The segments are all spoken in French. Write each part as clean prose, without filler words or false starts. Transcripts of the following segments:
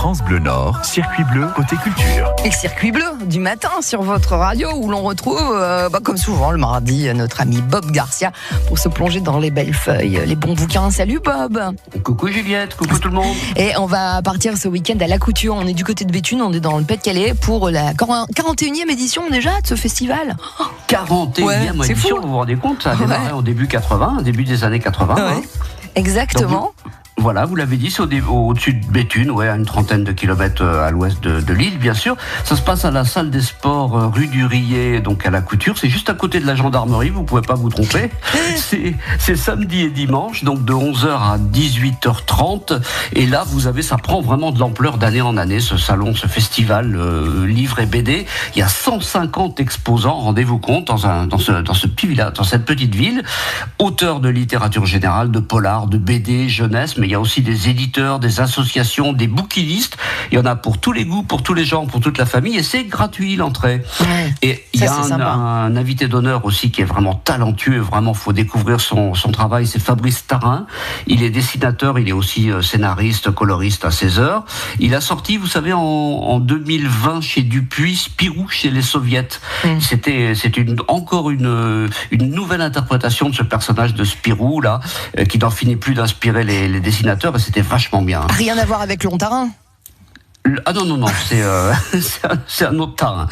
France Bleu Nord, Circuit Bleu côté culture. Et Circuit Bleu du matin sur votre radio où l'on retrouve, comme souvent le mardi, notre ami Bob Garcia pour se plonger dans les belles feuilles, les bons bouquins. Salut Bob. Coucou Juliette, coucou tout le monde. Et on va partir ce week-end à La Couture. On est du côté de Béthune, on est dans le Pas-de-Calais pour la 41e édition déjà de ce festival. 41e édition, vous vous rendez compte, ça a démarré au début 80, début des années 80. Ouais. Hein. Exactement. Voilà, vous l'avez dit, c'est au-dessus de Béthune, à une trentaine de kilomètres à l'ouest de l'île, bien sûr. Ça se passe à la salle des sports rue du Riet, donc à La Couture. C'est juste à côté de la gendarmerie, vous pouvez pas vous tromper. C'est samedi et dimanche, donc de 11h à 18h30. Et là, ça prend vraiment de l'ampleur d'année en année, ce salon, ce festival livre et BD. Il y a 150 exposants, rendez-vous compte, dans ce petit village, dans cette petite ville. Auteurs de littérature générale, de polar, de BD, jeunesse, mais il y a aussi des éditeurs, des associations, des bouquinistes. Il y en a pour tous les goûts, pour tous les genres, pour toute la famille, et c'est gratuit l'entrée. Ouais, et il y a un invité d'honneur aussi qui est vraiment talentueux, vraiment faut découvrir son travail, c'est Fabrice Tarin. Il est dessinateur, il est aussi scénariste, coloriste à 16h. Il a sorti, vous savez, en 2020 chez Dupuis, Spirou chez les Soviets. C'était encore une nouvelle interprétation de ce personnage de Spirou là, qui n'en finit plus d'inspirer les dessinateurs, et c'était vachement bien. Rien à voir avec Lontarin. Ah non, c'est un autre Tarin.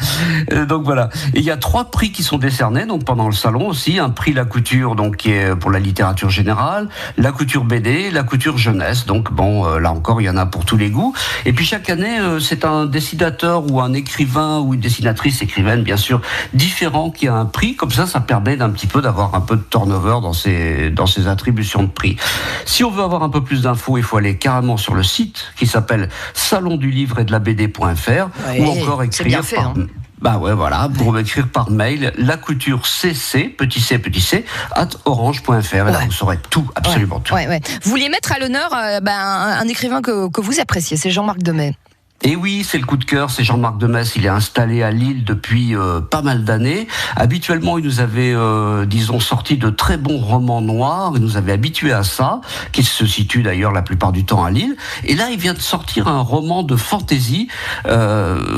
Donc voilà. Et il y a 3 prix qui sont décernés donc pendant le salon aussi. Un prix La Couture, donc qui est pour la littérature générale, La Couture BD, La Couture jeunesse. Donc là encore, il y en a pour tous les goûts. Et puis chaque année, c'est un dessinateur ou un écrivain ou une dessinatrice écrivaine, bien sûr, différent qui a un prix. Comme ça permet d'un petit peu d'avoir un peu de turnover dans ces attributions de prix. Si on veut avoir un peu plus d'infos, il faut aller carrément sur le site qui s'appelle Salon du livre et de la BD.fr, ou encore écrire pour écrire par mail lacouturecc @orange.fr, et là vous saurez tout, absolument tout. Vous vouliez mettre à l'honneur un écrivain que vous appréciez, c'est Jean-Marc Demey. Et oui, c'est le coup de cœur, c'est Jean-Marc Demess, il est installé à Lille depuis pas mal d'années. Habituellement, il nous avait, sorti de très bons romans noirs, il nous avait habitués à ça, qui se situe d'ailleurs la plupart du temps à Lille. Et là, il vient de sortir un roman de fantasy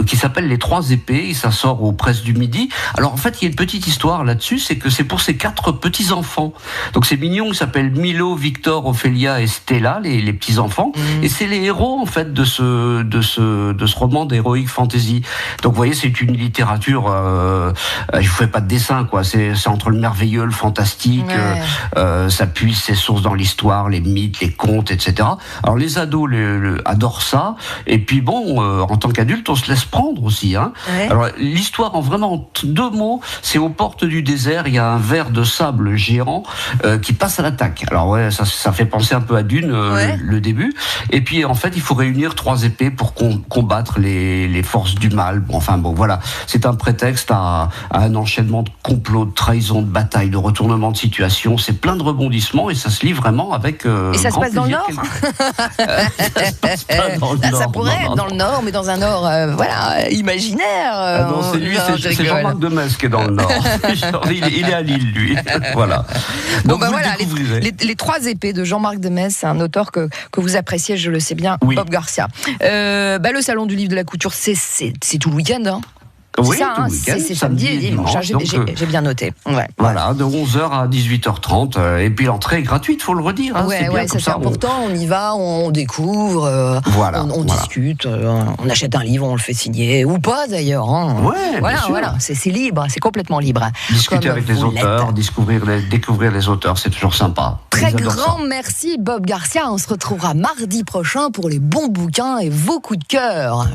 qui s'appelle Les 3 épées, et ça sort aux Presses du Midi. Alors en fait, il y a une petite histoire là-dessus, c'est que c'est pour ses 4 petits-enfants. Donc c'est mignon, il s'appelle Milo, Victor, Ophélia et Stella, les petits-enfants. Et c'est les héros, en fait, de ce roman d'heroic fantasy. Donc vous voyez, c'est une littérature, je ne fais pas de dessin, quoi. C'est entre le merveilleux, le fantastique, ça puise ses sources dans l'histoire, les mythes, les contes, etc. Alors les ados adorent ça, et puis en tant qu'adulte, on se laisse prendre aussi. Hein. Ouais. Alors l'histoire, en vraiment 2 mots, c'est aux portes du désert, il y a un ver de sable géant qui passe à l'attaque. Alors ça fait penser un peu à Dune, le début. Et puis en fait, il faut réunir 3 épées pour combattre les forces du mal. Voilà. C'est un prétexte à un enchaînement de complots, de trahisons, de batailles, de retournements de situation. C'est plein de rebondissements et ça se lit vraiment avec et ça se passe dans le Nord. Ça se passe pas dans le Nord. Ça pourrait être dans le Nord, mais dans un Nord imaginaire. Non, c'est Jean-Marc Demess qui est dans le Nord. Il est à Lille, lui. Voilà. Donc les 3 épées de Jean-Marc Demess, c'est un auteur que vous appréciez, je le sais bien, Bob Garcia. Le salon du livre de la couture, c'est tout le week-end. Hein. Oui, ça, c'est samedi et dimanche. J'ai bien noté. Voilà, de 11h à 18h30. Et puis l'entrée est gratuite, il faut le redire. Hein, c'est important. On y va, on découvre, on discute, on achète un livre, on le fait signer, ou pas d'ailleurs. Hein. C'est libre, c'est complètement libre. Discuter avec les auteurs, découvrir les auteurs, c'est toujours sympa. Très grand merci Bob Garcia. On se retrouvera mardi prochain pour les bons bouquins et vos coups de cœur.